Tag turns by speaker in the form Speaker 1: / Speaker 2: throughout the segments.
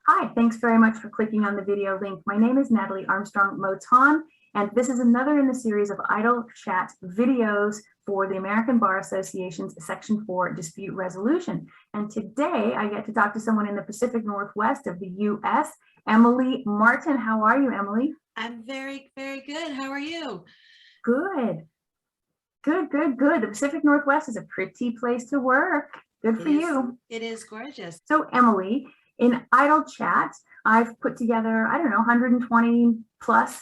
Speaker 1: Hi, thanks very much for clicking on the video link. My name is Natalie Armstrong-Motin, and this is another in the series of Idle Chat videos for the American Bar Association's Section 4 Dispute Resolution. And today I get to talk to someone in the Pacific Northwest of the U.S., Emily Martin. How are you, Emily?
Speaker 2: I'm very, very good. How are you?
Speaker 1: Good. Good. The Pacific Northwest is a pretty place to work. Good for you.
Speaker 2: It is gorgeous.
Speaker 1: So, Emily, in Idle Chat, I've put together, 120 plus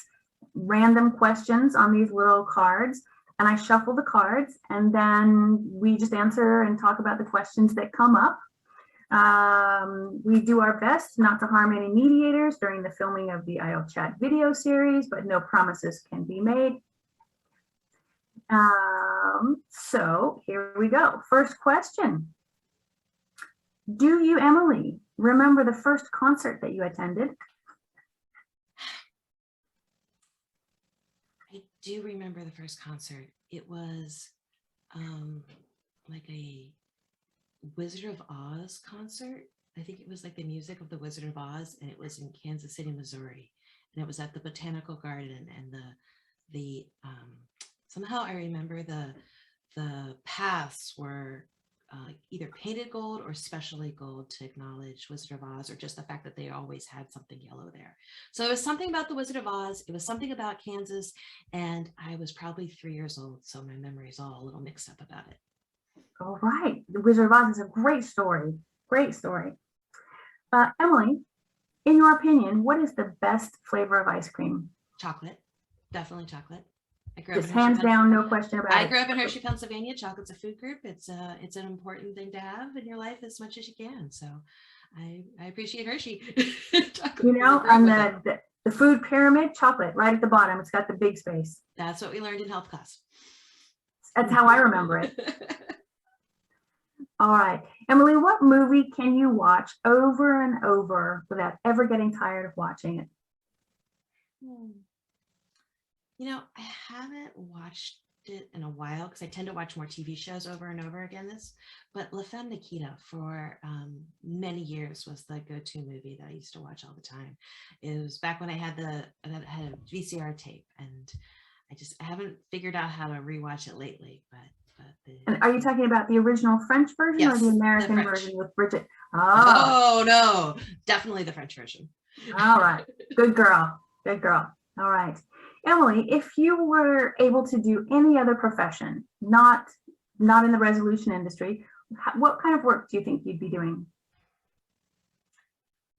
Speaker 1: random questions on these little cards, and I shuffle the cards, and then we just answer and talk about the questions that come up. We do our best not to harm any mediators during the filming of the Idle Chat video series, but no promises can be made. So here we go. First question. Do you, Emily, remember the first concert that you attended?
Speaker 2: I do remember the first concert. It was like a Wizard of Oz concert. I think it was like the music of the Wizard of Oz, and it was in Kansas City, Missouri. And it was at the Botanical Garden, and the somehow I remember the paths were either painted gold or specially gold to acknowledge Wizard of Oz, or just the fact that they always had something yellow there. So it was something about the Wizard of Oz. It was something about Kansas, and I was probably 3 years old, so my memory is all a little mixed up about it.
Speaker 1: All right. The Wizard of Oz is a great story. Great story. Emily, in your opinion, what is the best flavor of ice cream?
Speaker 2: Chocolate. Definitely chocolate. I grew
Speaker 1: Just
Speaker 2: up in
Speaker 1: hands down, no question about it.
Speaker 2: I grew up in Hershey, Pennsylvania. Chocolate's a food group. It's an important thing to have in your life as much as you can. So I appreciate Hershey.
Speaker 1: You know, on the food pyramid, chocolate right at the bottom. It's got the big space.
Speaker 2: That's what we learned in health class.
Speaker 1: That's how I remember it. All right. Emily, what movie can you watch over and over without ever getting tired of watching it?
Speaker 2: You know, I haven't watched it in a while because I tend to watch more TV shows over and over again. But La Femme Nikita for many years was the go-to movie that I used to watch all the time. It was back when I had a VCR tape, and I haven't figured out how to rewatch it lately.
Speaker 1: And are you talking about the original French version, yes, or the American version with Bridget?
Speaker 2: Oh no, definitely the French version.
Speaker 1: All right, good girl. All right. Emily, if you were able to do any other profession, not in the resolution industry, what kind of work do you think you'd be doing?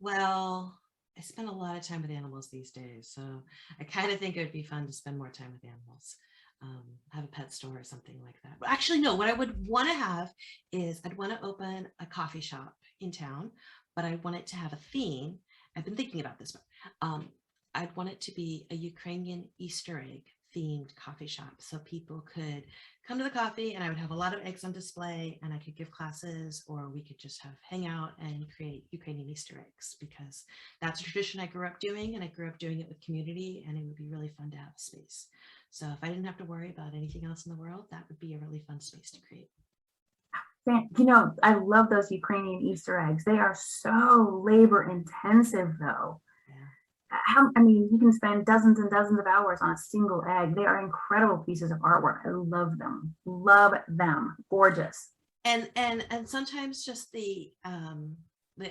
Speaker 2: Well, I spend a lot of time with animals these days, so I kind of think it would be fun to spend more time with animals. Have a pet store or something like that. But actually, no, what I would want to have is I'd want to open a coffee shop in town, but I want it to have a theme. I've been thinking about this, but I'd want it to be a Ukrainian Easter egg themed coffee shop. So people could come to the coffee and I would have a lot of eggs on display, and I could give classes, or we could just hang out and create Ukrainian Easter eggs, because that's a tradition I grew up doing, and I grew up doing it with community, and it would be really fun to have a space. So if I didn't have to worry about anything else in the world, that would be a really fun space to create.
Speaker 1: You know, I love those Ukrainian Easter eggs. They are so labor intensive though. You can spend dozens and dozens of hours on a single egg. They are incredible pieces of artwork. I love them. Gorgeous.
Speaker 2: And sometimes just the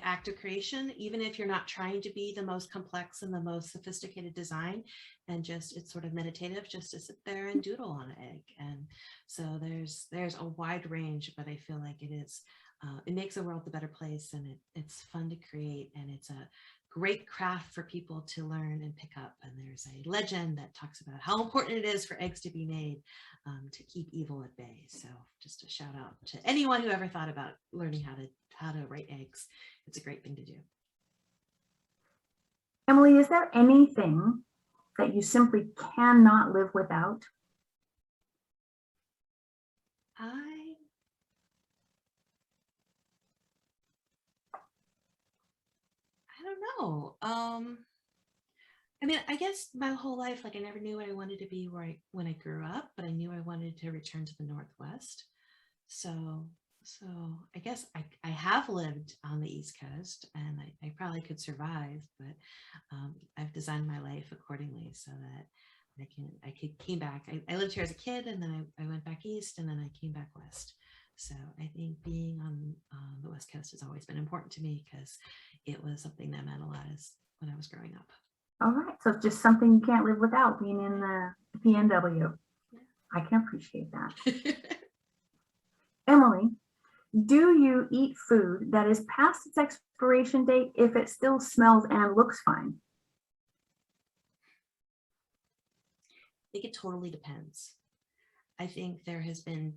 Speaker 2: act of creation, even if you're not trying to be the most complex and the most sophisticated design, and just it's sort of meditative just to sit there and doodle on an egg. And so there's a wide range, but I feel like it makes the world a better place, and it's fun to create, and it's a great craft for people to learn and pick up. And there's a legend that talks about how important it is for eggs to be made to keep evil at bay. So just a shout out to anyone who ever thought about learning how to write eggs. It's a great thing to do.
Speaker 1: Emily, is there anything that you simply cannot live without?
Speaker 2: I don't know. I mean, I guess my whole life, like I never knew what I wanted to be when I grew up, but I knew I wanted to return to the Northwest. So So I guess I have lived on the East Coast, and I probably could survive, but I've designed my life accordingly so that I came back. I lived here as a kid, and then I went back east, and then I came back west. So I think being on the West Coast has always been important to me because it was something that meant a lot as when I was growing up.
Speaker 1: All right. So it's just something you can't live without, being in the PNW. I can appreciate that. Emily, do you eat food that is past its expiration date if it still smells and looks fine?
Speaker 2: I think it totally depends. I think there has been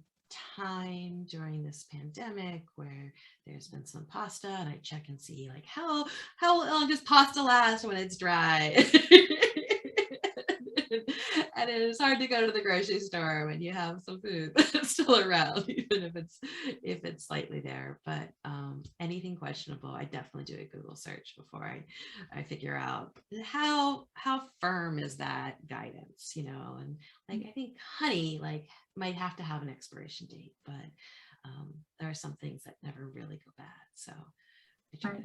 Speaker 2: time during this pandemic where there's been some pasta, and I check and see like how long does pasta last when it's dry. And it is hard to go to the grocery store when you have some food that's still around, even if it's slightly there. But anything questionable, I definitely do a Google search before I figure out how firm is that guidance, and like I think honey might have to have an expiration date, but there are some things that never really go bad. So I try to.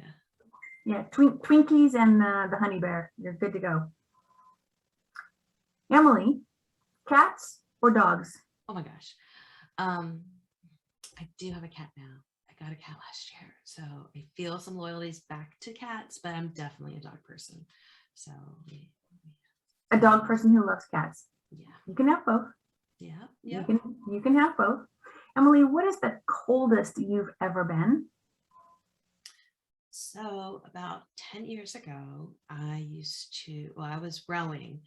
Speaker 1: Yeah, Twinkies and the honey bear, you're good to go. Emily, cats or dogs?
Speaker 2: Oh my gosh. I do have a cat now. I got a cat last year. So I feel some loyalties back to cats, but I'm definitely a dog person. So
Speaker 1: a dog person who loves cats.
Speaker 2: Yeah.
Speaker 1: You can have both.
Speaker 2: Yeah.
Speaker 1: You can have both. Emily, what is the coldest you've ever been?
Speaker 2: So about 10 years ago, I was rowing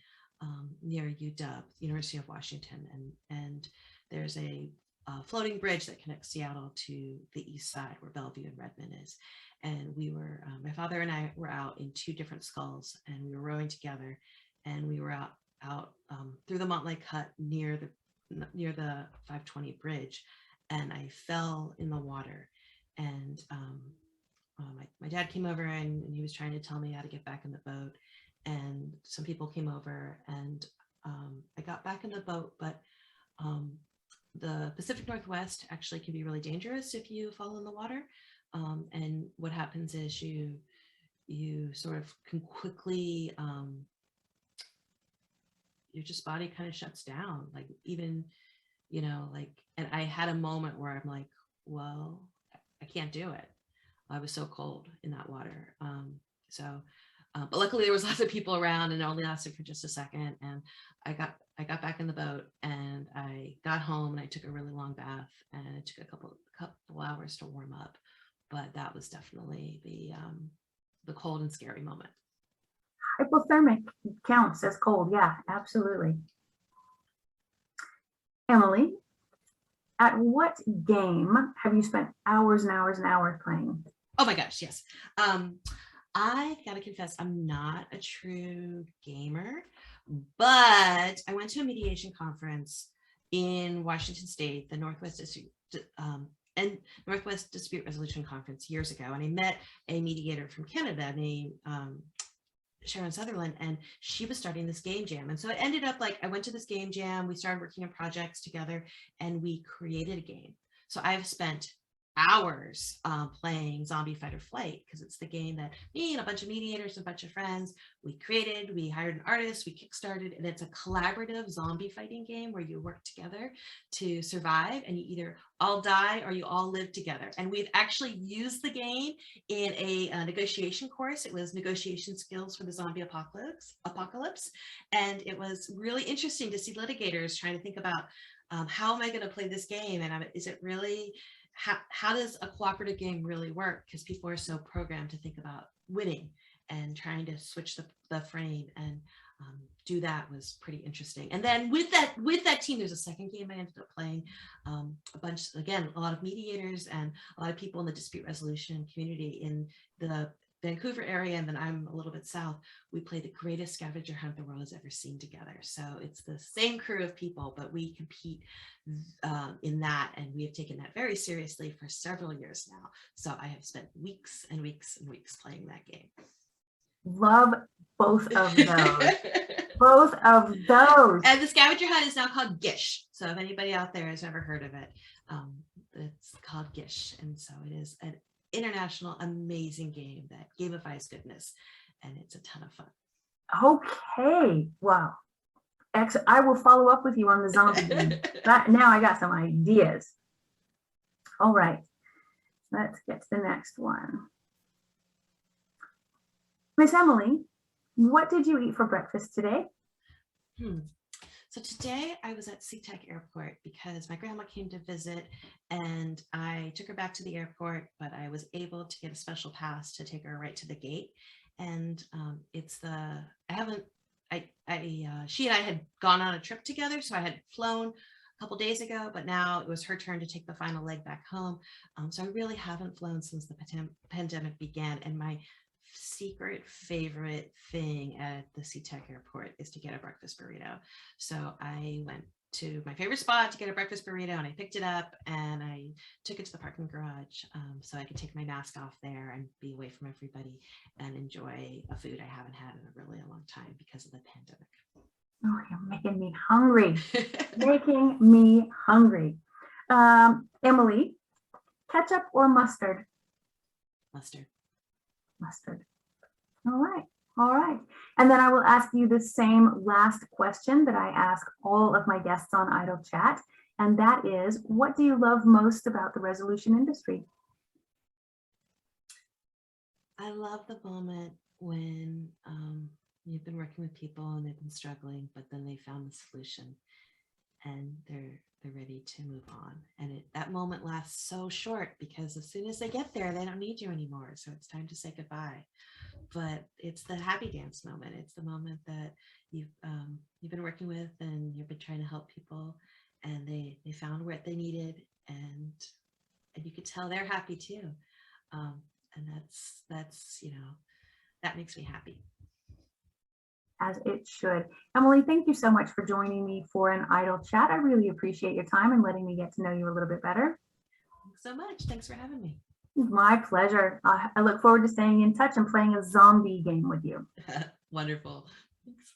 Speaker 2: near UW, University of Washington, and there's a floating bridge that connects Seattle to the east side where Bellevue and Redmond is. And we were, my father and I were out in two different sculls, and we were rowing together, and we were out through the Montlake Cut near the 520 bridge, and I fell in the water, and my dad came over, and he was trying to tell me how to get back in the boat. And some people came over, and I got back in the boat, but the Pacific Northwest actually can be really dangerous if you fall in the water. And what happens is you sort of can quickly, your just body kind of shuts down, like even, and I had a moment where I'm like, well, I can't do it. I was so cold in that water. But luckily there was lots of people around, and it only lasted for just a second. And I got back in the boat, and I got home, and I took a really long bath, and it took a couple hours to warm up. But that was definitely the cold and scary moment.
Speaker 1: Hypothermic counts as cold. Yeah, absolutely. Emily, at what game have you spent hours and hours and hours playing?
Speaker 2: Oh my gosh, yes. I gotta confess, I'm not a true gamer, but I went to a mediation conference in Washington State, the Northwest Dispute Resolution Conference years ago, and I met a mediator from Canada named Sharon Sutherland, and she was starting this game jam. And so it ended up like I went to this game jam, we started working on projects together, and we created a game. So I've spent hours playing Zombie Fight or Flight, because it's the game that me and a bunch of mediators, a bunch of friends, we created. We hired an artist, we kickstarted, and it's a collaborative zombie fighting game where you work together to survive, and you either all die or you all live together. And we've actually used the game in a negotiation course. It was negotiation skills for the zombie apocalypse, and it was really interesting to see litigators trying to think about how am I going to play this game, and is it really how does a cooperative game really work? Because people are so programmed to think about winning, and trying to switch the frame and do that was pretty interesting. And then with that team, there's a second game I ended up playing. A lot of mediators and a lot of people in the dispute resolution community in the Vancouver area, and then I'm a little bit south. We play the greatest scavenger hunt the world has ever seen together. So it's the same crew of people, but we compete in that, and we have taken that very seriously for several years now. So I have spent weeks and weeks and weeks playing that game.
Speaker 1: Love both of those. Both of those.
Speaker 2: And the scavenger hunt is now called Gish. So if anybody out there has ever heard of it, It's called Gish, and so it is an international amazing game that gamifies goodness, and it's a ton of fun.
Speaker 1: Okay. Wow. I will follow up with you on the zombie game. Now I got some ideas. All right. Let's get to the next one. Miss Emily, what did you eat for breakfast today?
Speaker 2: So today I was at SeaTac Airport because my grandma came to visit, and I took her back to the airport, but I was able to get a special pass to take her right to the gate. And she and I had gone on a trip together, so I had flown a couple days ago, but now it was her turn to take the final leg back home. So I really haven't flown since the pandemic began, and my secret favorite thing at the SeaTac Airport is to get a breakfast burrito. So I went to my favorite spot to get a breakfast burrito, and I picked it up and I took it to the parking garage so I could take my mask off there and be away from everybody and enjoy a food I haven't had in a really long time because of the pandemic.
Speaker 1: Oh, you're making me hungry. Making me hungry. Emily, ketchup or mustard?
Speaker 2: Mustard.
Speaker 1: Mustard. All right. All right. And then I will ask you the same last question that I ask all of my guests on Idle Chat. And that is, what do you love most about the resolution industry?
Speaker 2: I love the moment when you've been working with people and they've been struggling, but then they found the solution and they're ready to move on. And that moment lasts so short because as soon as they get there, they don't need you anymore. So it's time to say goodbye. But it's the happy dance moment. It's the moment that you've been working with and you've been trying to help people, and they found what they needed, and you could tell they're happy too. And that's that makes me happy.
Speaker 1: As it should. Emily, thank you so much for joining me for an Idle Chat. I really appreciate your time and letting me get to know you a little bit better.
Speaker 2: Thanks so much. Thanks for having me.
Speaker 1: My pleasure. I look forward to staying in touch and playing a zombie game with you.
Speaker 2: Wonderful. Thanks.